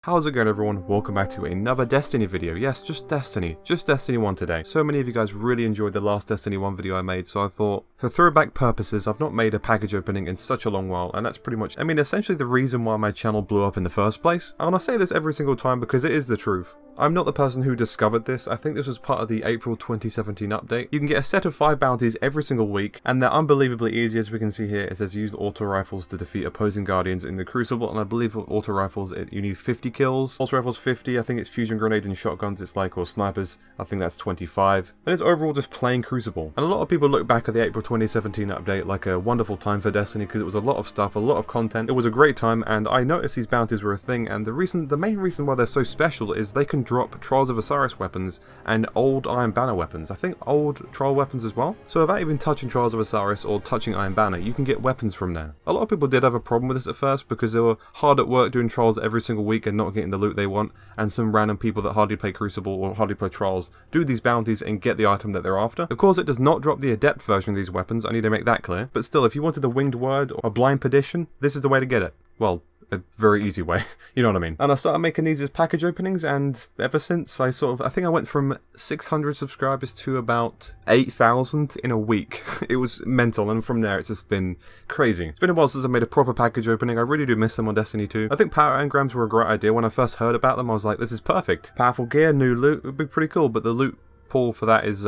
How's it going, everyone? Welcome back to another Destiny video. Yes, just Destiny 1 today. So many of you guys really enjoyed the last Destiny 1 video I made, so I thought, for throwback purposes, I've not made a package opening in such a long while, and that's pretty much, essentially the reason why my channel blew up in the first place. And I say this every single time because it is the truth. I'm not the person who discovered this. I think this was part of the April 2017 update. You can get a set of 5 bounties every single week, and they're unbelievably easy. As we can see here, it says use auto rifles to defeat opposing guardians in the Crucible, and I believe with auto rifles you need 50 kills. Auto rifles 50, I think it's fusion grenade and shotguns it's like, or snipers, I think that's 25. And it's overall just playing Crucible. And a lot of people look back at the April 2017 update like a wonderful time for Destiny because it was a lot of stuff, a lot of content. It was a great time, and I noticed these bounties were a thing, and the main reason why they're so special is they can drop Trials of Osiris weapons and old Iron Banner weapons. I think old Trial weapons as well. So without even touching Trials of Osiris or touching Iron Banner, you can get weapons from there. A lot of people did have a problem with this at first because they were hard at work doing Trials every single week and not getting the loot they want, and some random people that hardly play Crucible or hardly play Trials do these bounties and get the item that they're after. Of course, it does not drop the Adept version of these weapons, I need to make that clear, but still, if you wanted a Winged Word or a Blind Perdition, this is the way to get it. Well, a very easy way, you know what I mean. And I started making these as package openings, and ever since I think I went from 600 subscribers to about 8,000 in a week. It was mental, and from there it's just been crazy. It's been a while since I made a proper package opening. I really do miss them on Destiny 2. I think power engrams were a great idea. When I first heard about them, I was like, this is perfect. Powerful gear, new loot, would be pretty cool, but the loot pool for that is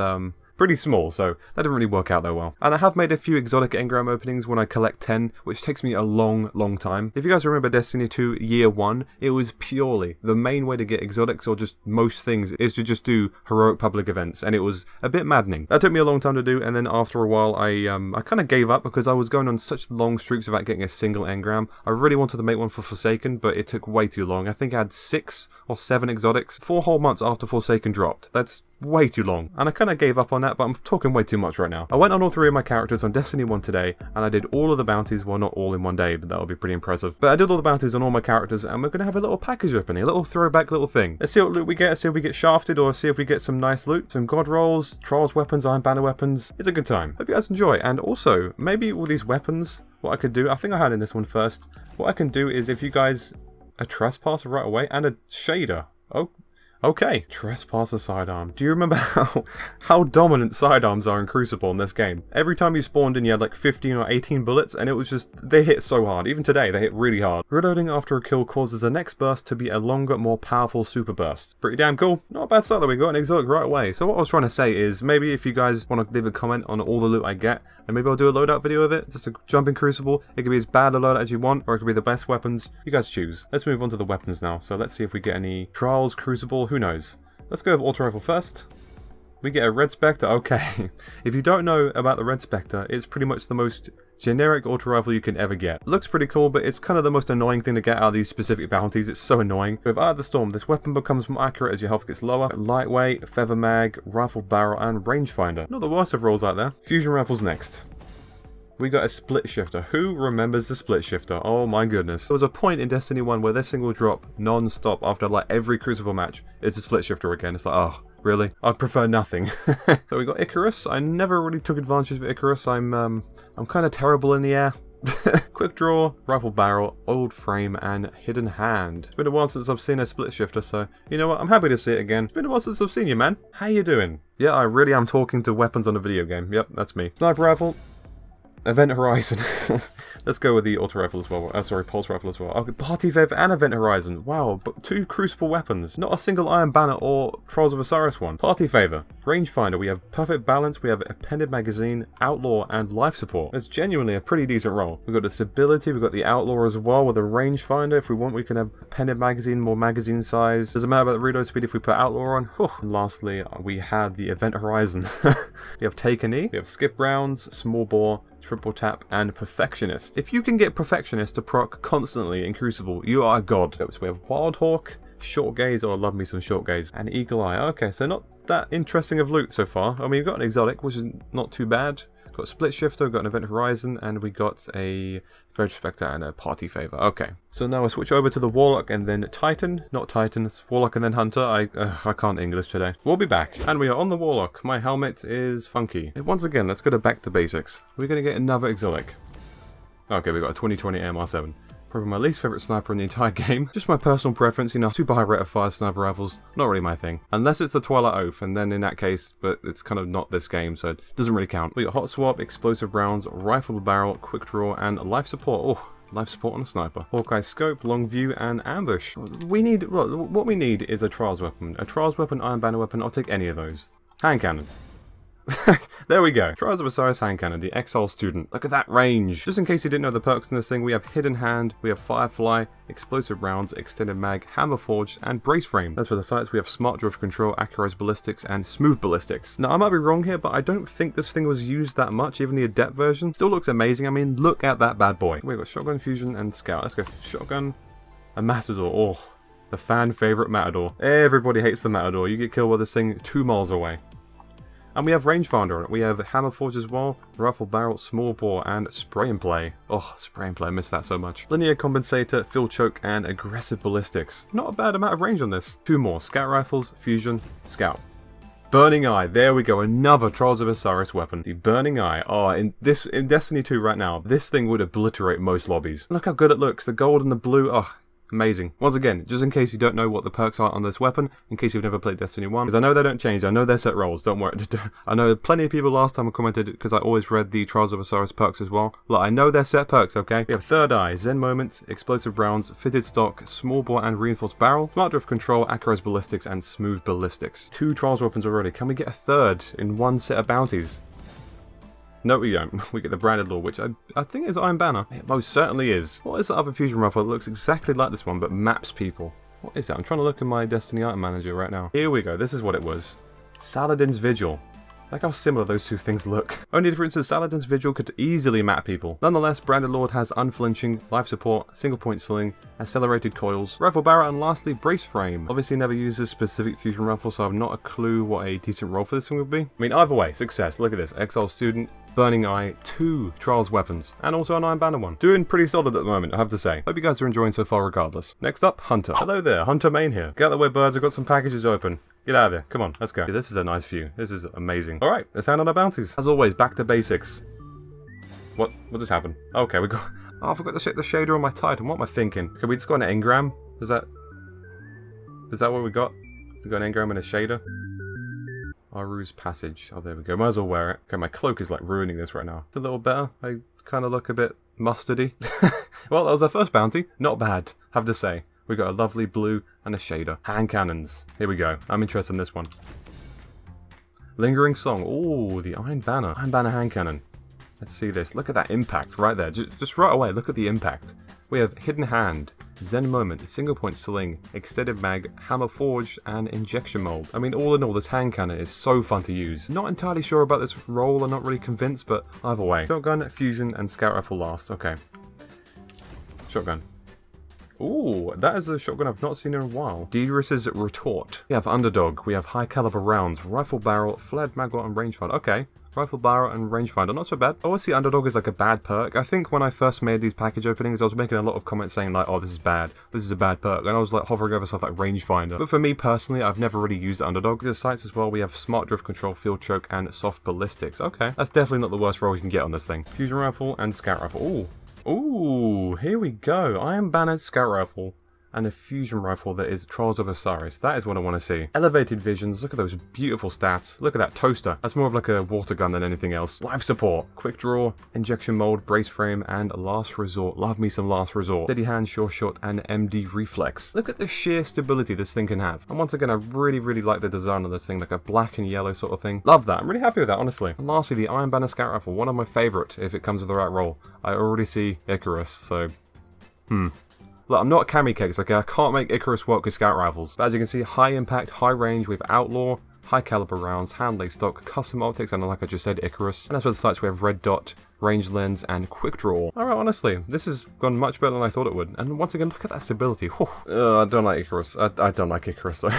pretty small, so that didn't really work out that well. And I have made a few exotic engram openings when I collect 10, which takes me a long time. If you guys remember Destiny 2 Year 1, it was purely the main way to get exotics, or just most things, is to just do heroic public events, and it was a bit maddening. That took me a long time to do, and then after a while I kind of gave up because I was going on such long streaks without getting a single engram. I really wanted to make one for Forsaken, but it took way too long. I think I had 6 or 7 exotics 4 whole months after Forsaken dropped. That's way too long, and I kind of gave up on that, but I'm talking way too much right now. I went on all 3 of my characters on Destiny 1 today, and I did all of the bounties, well, not all in one day, but that'll be pretty impressive. But I did all the bounties on all my characters, and we're going to have a little package opening, a little throwback little thing. Let's see what loot we get, see if we get shafted, or see if we get some nice loot, some god rolls, Trials weapons, Iron Banner weapons. It's a good time. Hope you guys enjoy, and also, maybe all these weapons, what I could do, I think I had in this one first, what I can do is if you guys, a trespasser right away, and a shader. Oh, okay, Trespasser sidearm. Do you remember how dominant sidearms are in Crucible in this game? Every time you spawned in, you had like 15 or 18 bullets, and it was just, they hit so hard. Even today, they hit really hard. Reloading after a kill causes the next burst to be a longer, more powerful super burst. Pretty damn cool. Not a bad start that we got an exotic right away. So what I was trying to say is, maybe if you guys want to leave a comment on all the loot I get, and maybe I'll do a loadout video of it, just to jump in Crucible. It could be as bad a loadout as you want, or it could be the best weapons. You guys choose. Let's move on to the weapons now. So let's see if we get any Trials, Crucible, who knows. Let's go with auto rifle first. We get a Red Spectre. Okay, if you don't know about the Red Spectre, it's pretty much the most generic auto rifle you can ever get. It looks pretty cool, but it's kind of the most annoying thing to get out of these specific bounties. It's so annoying. With Eye of the Storm, this weapon becomes more accurate as your health gets lower. Lightweight, feather mag, rifle barrel, and rangefinder. Not the worst of rolls out there. Fusion rifles next. We got a split shifter. Who remembers the split shifter? Oh my goodness. There was a point in Destiny 1 where this thing will drop non-stop after like every Crucible match. It's a split shifter again. It's like, oh, really? I'd prefer nothing. So we got Icarus. I never really took advantage of Icarus. I'm kind of terrible in the air. Quick draw, rifle barrel, old frame, and hidden hand. It's been a while since I've seen a split shifter, so you know what? I'm happy to see it again. It's been a while since I've seen you, man. How you doing? Yeah, I really am talking to weapons on a video game. Yep, that's me. Sniper rifle. Event Horizon. Let's go with the auto rifle as well. Sorry, pulse rifle as well. Okay, Party Favor and Event Horizon. Wow, but 2 Crucible weapons. Not a single Iron Banner or Trials of Osiris one. Party Favor. Rangefinder. We have Perfect Balance. We have Appended Magazine, Outlaw, and Life Support. It's genuinely a pretty decent roll. We've got the Stability. We've got the Outlaw as well with a Rangefinder. If we want, we can have Appended Magazine, more magazine size. Doesn't matter about the reload speed if we put Outlaw on. Whew. And lastly, we had the Event Horizon. We have Take a Knee. We have Skip Rounds, Small Bore, Triple Tap, and Perfectionist. If you can get Perfectionist to proc constantly in Crucible, you are a god. So we have Wild Hawk, Short Gaze, oh I love me some Short Gaze, and Eagle Eye. Okay, so not that interesting of loot so far. I mean, we've got an exotic, which is not too bad. Got a Split Shifter, got an Event Horizon, and we got a Red Spectre and a Party Favor. Okay, so now I switch over to the Warlock and then Titan. Not Titan, it's Warlock and then Hunter. I can't English today. We'll be back. And we are on the Warlock. My helmet is funky. Once again, let's go back to basics. We're going to get another exotic. Okay, we got a 2020 MR7. Probably my least favourite sniper in the entire game. Just my personal preference, you know, super high rate of fire sniper rifles, not really my thing. Unless it's the Twilight Oath, and then in that case, but it's kind of not this game, so it doesn't really count. We got hot swap, explosive rounds, rifled barrel, quick draw, and life support. Oh, life support on a sniper. Hawkeye scope, long view, and ambush. What we need is a trials weapon. A trials weapon, Iron Banner weapon, I'll take any of those. Hand cannon. There we go. Trials of Osiris hand cannon, the Exile student. Look at that range. Just in case you didn't know the perks in this thing, we have Hidden Hand, we have Firefly, Explosive Rounds, Extended Mag, Hammer Forged, and Brace Frame. As for the sights, we have Smart Drift Control, Accurized Ballistics, and Smooth Ballistics. Now, I might be wrong here, but I don't think this thing was used that much, even the Adept version. Still looks amazing. I mean, look at that bad boy. We've got Shotgun, Fusion, and Scout. Let's go Shotgun, a Matador. Oh, the fan favorite Matador. Everybody hates the Matador. You get killed by this thing 2 miles away. And we have rangefinder on it. We have Hammer Forge as well, Rifle Barrel, Small Bore, and Spray and Play. Oh, Spray and Play, I miss that so much. Linear Compensator, Field Choke, and Aggressive Ballistics. Not a bad amount of range on this. 2 more, Scout Rifles, Fusion, Scout. Burning Eye, there we go, another Trials of Osiris weapon. The Burning Eye, oh, in Destiny 2 right now, this thing would obliterate most lobbies. Look how good it looks, the gold and the blue, oh. Amazing. Once again, just in case you don't know what the perks are on this weapon, in case you've never played Destiny 1, because I know they don't change, I know they're set rolls, don't worry. I know plenty of people last time commented, because I always read the Trials of Osiris perks as well. Look, I know they're set perks, okay? We have Third Eye, Zen Moment, Explosive Rounds, Fitted Stock, Small Bore and Reinforced Barrel, Smart Drift Control, Accurized Ballistics, and Smooth Ballistics. 2 Trials weapons already. Can we get a third in one set of bounties? No, we don't. We get the Branded Law, which I think is Iron Banner. It most certainly is. What is the other fusion rifle that looks exactly like this one, but maps people? What is that? I'm trying to look in my Destiny item manager right now. Here we go. This is what it was. Saladin's Vigil. Like how similar those two things look. Only difference is Saladin's Vigil could easily map people. Nonetheless, Branded Lord has Unflinching, Life Support, Single Point Sling, Accelerated Coils, Rifle Barrel, and lastly, Brace Frame. Obviously never used this specific fusion rifle, so I have not a clue what a decent role for this thing would be. I mean, either way, success. Look at this. Exile Student, Burning Eye, 2 Trials weapons, and also an Iron Banner one. Doing pretty solid at the moment, I have to say. Hope you guys are enjoying so far regardless. Next up, Hunter. Hello there, Hunter Main here. Get out of the way, birds, I've got some packages open. Get out of here. Come on, let's go. This is a nice view. This is amazing. Alright, let's hand on our bounties. As always, back to basics. What just happened? Okay, we got... Oh, I forgot to set the shader on my Titan. What am I thinking? Can we just go on an engram? Is that what we got? We got an engram and a shader? Aru's Passage. Oh, there we go. Might as well wear it. Okay, my cloak is like ruining this right now. It's a little better. I kind of look a bit mustardy. Well, that was our first bounty. Not bad, have to say. We got a lovely blue and a shader. Hand cannons. Here we go. I'm interested in this one. Lingering Song. Ooh, the Iron Banner. Iron Banner hand cannon. Let's see this. Look at that impact right there. Just right away, look at the impact. We have Hidden Hand, Zen Moment, Single Point Sling, Extended Mag, Hammer Forge, and Injection Mold. I mean, all in all, this hand cannon is so fun to use. Not entirely sure about this role, I'm not really convinced, but either way. Shotgun, Fusion, and Scout Rifle last. Okay. Shotgun. Ooh, that is a shotgun I've not seen in a while. Dedris's Retort. We have Underdog, we have High Caliber Rounds, Rifle Barrel, Flared Maggot, and Rangefinder. Okay. Rifle Barrel and Rangefinder, not so bad. I always see Underdog as like a bad perk. I think when I first made these package openings, I was making a lot of comments saying like, oh, this is bad. This is a bad perk. And I was like hovering over stuff like Rangefinder. But for me personally, I've never really used Underdog. The sights as well, we have Smart Drift Control, Field Choke, and Soft Ballistics. Okay, that's definitely not the worst roll you can get on this thing. Fusion Rifle and Scout Rifle. Ooh. Ooh, here we go. Iron Banner Scout Rifle and a fusion rifle that is Trials of Osiris. That is what I want to see. Elevated visions. Look at those beautiful stats. Look at that toaster. That's more of like a water gun than anything else. Life support, quick draw, injection mold, brace frame, and last resort. Love me some last resort. Steady hand, sure shot, and MD reflex. Look at the sheer stability this thing can have. And once again, I really like the design of this thing, like a black and yellow sort of thing. Love that. I'm really happy with that, honestly. And lastly, the Iron Banner Scout Rifle. One of my favorite if it comes with the right roll. I already see Icarus, so Look, I'm not a cami cakes, okay? I can't make Icarus work with scout rifles. But as you can see, high impact, high range with Outlaw, high caliber rounds, hand lace stock, custom optics, and like I just said, Icarus. And as for the sights, we have red dot, range lens, and quick draw. Alright, honestly, this has gone much better than I thought it would. And once again, look at that stability. I don't like Icarus. I don't like Icarus, though.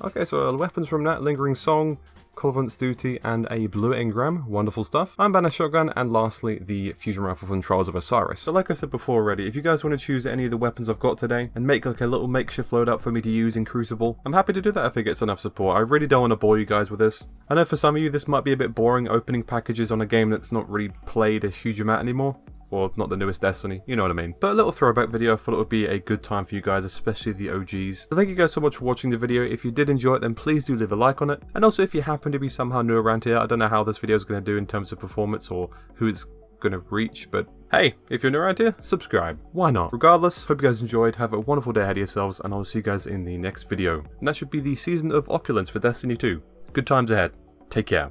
Okay, so weapons from that, Lingering Song, Colvant's Duty, and a blue engram. Wonderful stuff. Iron Banner Shotgun, and lastly, the Fusion Rifle from Trials of Osiris. So like I said before already, if you guys want to choose any of the weapons I've got today, and make like a little makeshift loadout for me to use in Crucible, I'm happy to do that if it gets enough support. I really don't want to bore you guys with this. I know for some of you this might be a bit boring, opening packages on a game that's not really played a huge amount anymore. Or not the newest Destiny, you know what I mean. But a little throwback video, I thought it would be a good time for you guys, especially the OGs. So thank you guys so much for watching the video. If you did enjoy it, then please do leave a like on it. And also if you happen to be somehow new around here, I don't know how this video is going to do in terms of performance or who it's going to reach, but hey, if you're new around here, subscribe. Why not? Regardless, hope you guys enjoyed. Have a wonderful day ahead of yourselves, and I'll see you guys in the next video. And that should be the Season of Opulence for Destiny 2. Good times ahead. Take care.